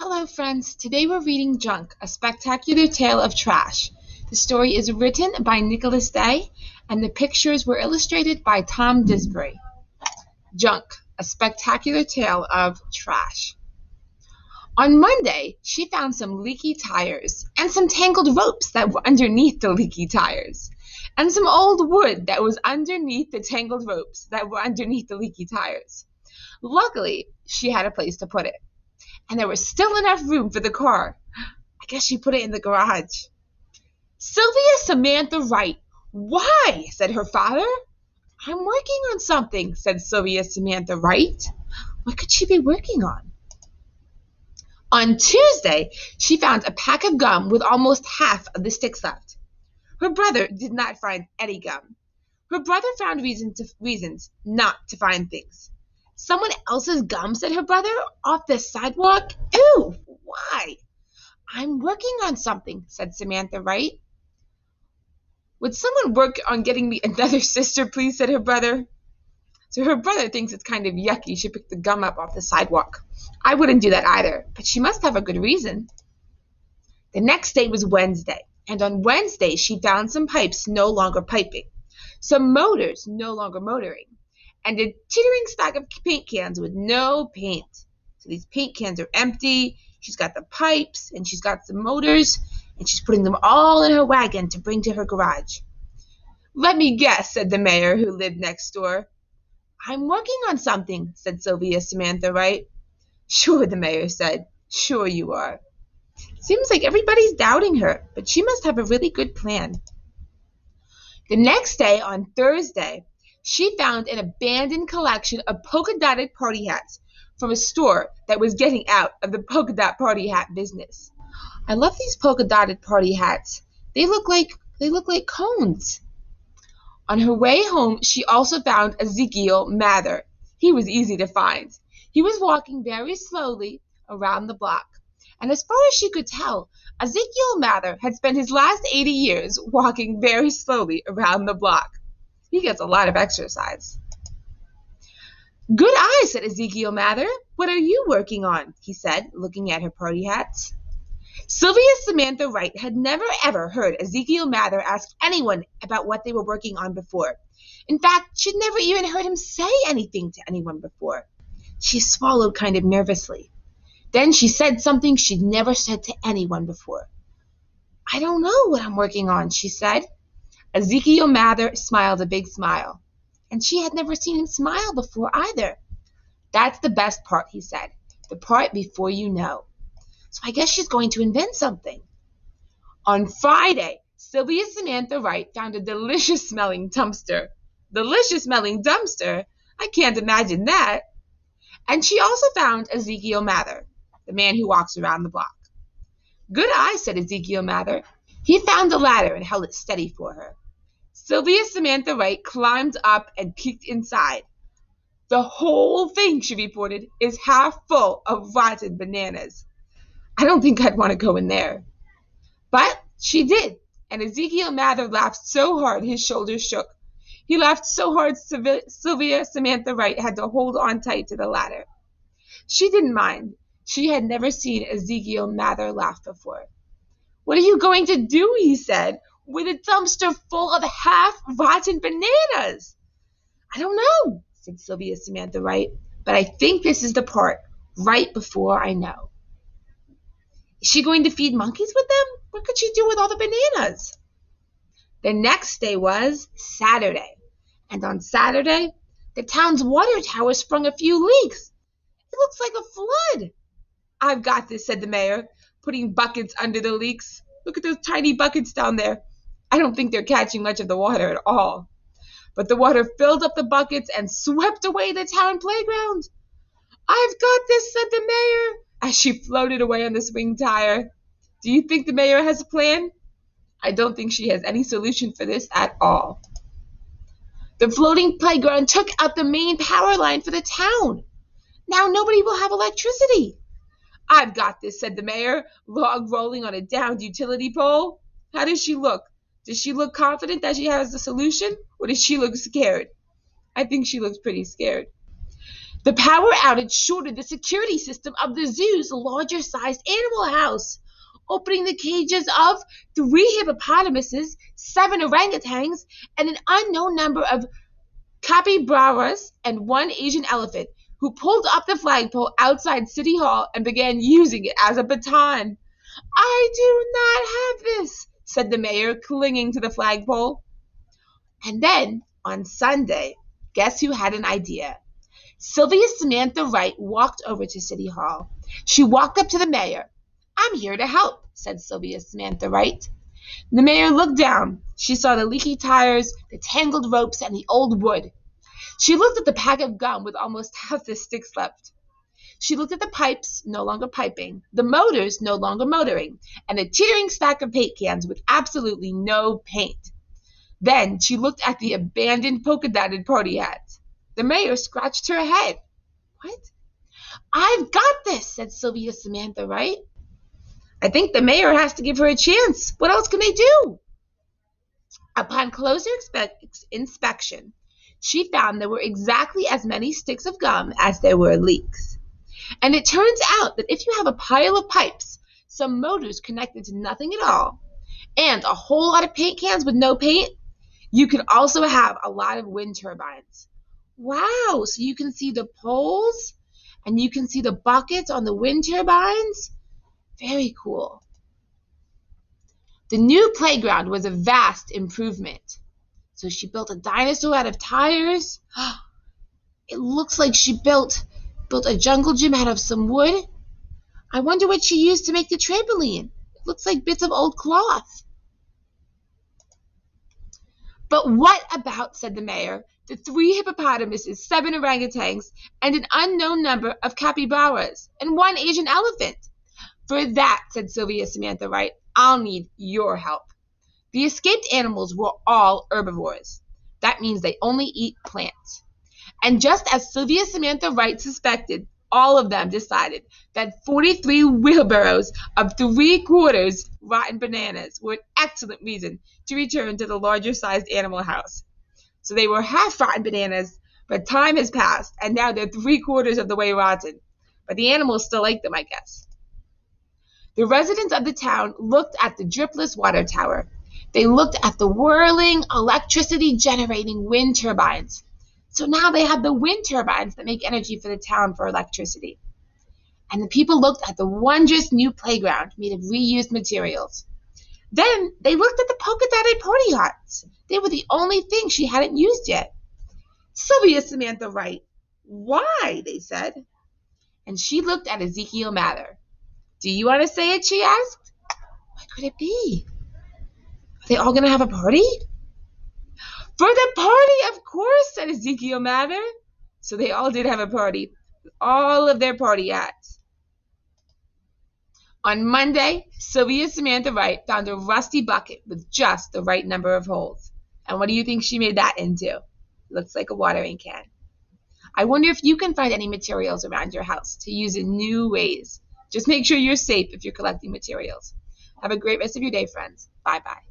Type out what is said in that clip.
Hello friends, today we're reading Junk, A Spectacular Tale of Trash. The story is written by Nicholas Day and the pictures were illustrated by Tom Disbury. Junk, A Spectacular Tale of Trash. On Monday, she found some leaky tires and some tangled ropes that were underneath the leaky tires and some old wood that was underneath the tangled ropes that were underneath the leaky tires. Luckily, she had a place to put it. And there was still enough room for the car. I guess she put it in the garage. Sylvia Samantha Wright. Why? Said her father. I'm working on something, said Sylvia Samantha Wright. What could she be working on? On Tuesday, she found a pack of gum with almost half of the sticks left. Her brother did not find any gum. Her brother found reasons not to find things. Someone else's gum, said her brother, off the sidewalk? Ew, why? I'm working on something, said Samantha Wright. Would someone work on getting me another sister, please, said her brother. So her brother thinks it's kind of yucky she picked the gum up off the sidewalk. I wouldn't do that either, but she must have a good reason. The next day was Wednesday, and on Wednesday she found some pipes no longer piping, some motors no longer motoring, and a teetering stack of paint cans with no paint. So these paint cans are empty. She's got the pipes, and she's got some motors, and she's putting them all in her wagon to bring to her garage. Let me guess, said the mayor, who lived next door. I'm working on something, said Sylvia Samantha Wright. Sure, the mayor said. Sure you are. Seems like everybody's doubting her, but she must have a really good plan. The next day, on Thursday, she found an abandoned collection of polka-dotted party hats from a store that was getting out of the polka dot party hat business. I love these polka-dotted party hats. They look like cones. On her way home, she also found Ezekiel Mather. He was easy to find. He was walking very slowly around the block, and as far as she could tell, Ezekiel Mather had spent his last 80 years walking very slowly around the block. He gets a lot of exercise. Good eye, said Ezekiel Mather. What are you working on? He said, looking at her party hats. Sylvia Samantha Wright had never ever heard Ezekiel Mather ask anyone about what they were working on before. In fact, she'd never even heard him say anything to anyone before. She swallowed kind of nervously. Then she said something she'd never said to anyone before. I don't know what I'm working on, she said. Ezekiel Mather smiled a big smile, and she had never seen him smile before either. That's the best part, he said, the part before you know. So I guess she's going to invent something. On Friday, Sylvia Samantha Wright found a delicious-smelling dumpster. Delicious-smelling dumpster? I can't imagine that. And she also found Ezekiel Mather, the man who walks around the block. Good eye, said Ezekiel Mather. He found a ladder and held it steady for her. Sylvia Samantha Wright climbed up and peeked inside. The whole thing, she reported, is half full of rotten bananas. I don't think I'd want to go in there. But she did, and Ezekiel Mather laughed so hard his shoulders shook. He laughed so hard Sylvia Samantha Wright had to hold on tight to the ladder. She didn't mind. She had never seen Ezekiel Mather laugh before. What are you going to do, he said, with a dumpster full of half-rotten bananas? I don't know, said Sylvia Samantha Wright, but I think this is the part right before I know. Is she going to feed monkeys with them? What could she do with all the bananas? The next day was Saturday, and on Saturday, the town's water tower sprung a few leaks. It looks like a flood. I've got this, said the mayor, putting buckets under the leaks. Look at those tiny buckets down there. I don't think they're catching much of the water at all. But the water filled up the buckets and swept away the town playground. I've got this, said the mayor, as she floated away on the swing tire. Do you think the mayor has a plan? I don't think she has any solution for this at all. The floating playground took out the main power line for the town. Now nobody will have electricity. I've got this, said the mayor, log rolling on a downed utility pole. How does she look? Does she look confident that she has the solution, or does she look scared? I think she looks pretty scared. The power outage shorted the security system of the zoo's larger-sized animal house, opening the cages of 3 hippopotamuses, 7 orangutans, and an unknown number of capybaras and 1 Asian elephant, who pulled up the flagpole outside City Hall and began using it as a baton. "I do not have this," said the mayor, clinging to the flagpole. And then, on Sunday, guess who had an idea? Sylvia Samantha Wright walked over to City Hall. She walked up to the mayor. "I'm here to help," said Sylvia Samantha Wright. The mayor looked down. She saw the leaky tires, the tangled ropes, and the old wood. She looked at the pack of gum with almost half the sticks left. She looked at the pipes, no longer piping, the motors, no longer motoring, and the teetering stack of paint cans with absolutely no paint. Then she looked at the abandoned polka-dotted party hats. The mayor scratched her head. "What?" "I've got this," said Sylvia Samantha Wright. "I think the mayor has to give her a chance. What else can they do?" Upon closer inspection, she found there were exactly as many sticks of gum as there were leaks. And it turns out that if you have a pile of pipes, some motors connected to nothing at all, and a whole lot of paint cans with no paint, you can also have a lot of wind turbines. Wow, so you can see the poles and you can see the buckets on the wind turbines. Very cool. The new playground was a vast improvement. So she built a dinosaur out of tires. It looks like she built a jungle gym out of some wood. I wonder what she used to make the trampoline. It looks like bits of old cloth. "But what about," said the mayor, "the 3 hippopotamuses, 7 orangutans, and an unknown number of capybaras, and 1 Asian elephant?" "For that," said Sylvia Samantha Wright, "I'll need your help." The escaped animals were all herbivores. That means they only eat plants. And just as Sylvia Samantha Wright suspected, all of them decided that 43 wheelbarrows of 3/4 rotten bananas were an excellent reason to return to the larger-sized animal house. So they were half-rotten bananas, but time has passed, and now they're 3/4 of the way rotten. But the animals still like them, I guess. The residents of the town looked at the dripless water tower. They looked at the whirling, electricity-generating wind turbines. So now they had the wind turbines that make energy for the town for electricity. And the people looked at the wondrous new playground made of reused materials. Then they looked at the polka-dotted party hats. They were the only thing she hadn't used yet. "Sylvia Samantha Wright, why?" they said. And she looked at Ezekiel Mather. "Do you want to say it?" she asked. What could it be? Are they all going to have a party? "For the party, of course," said Ezekiel Mather. So they all did have a party, with all of their party hats. On Monday, Sylvia Samantha Wright found a rusty bucket with just the right number of holes. And what do you think she made that into? Looks like a watering can. I wonder if you can find any materials around your house to use in new ways. Just make sure you're safe if you're collecting materials. Have a great rest of your day, friends. Bye-bye.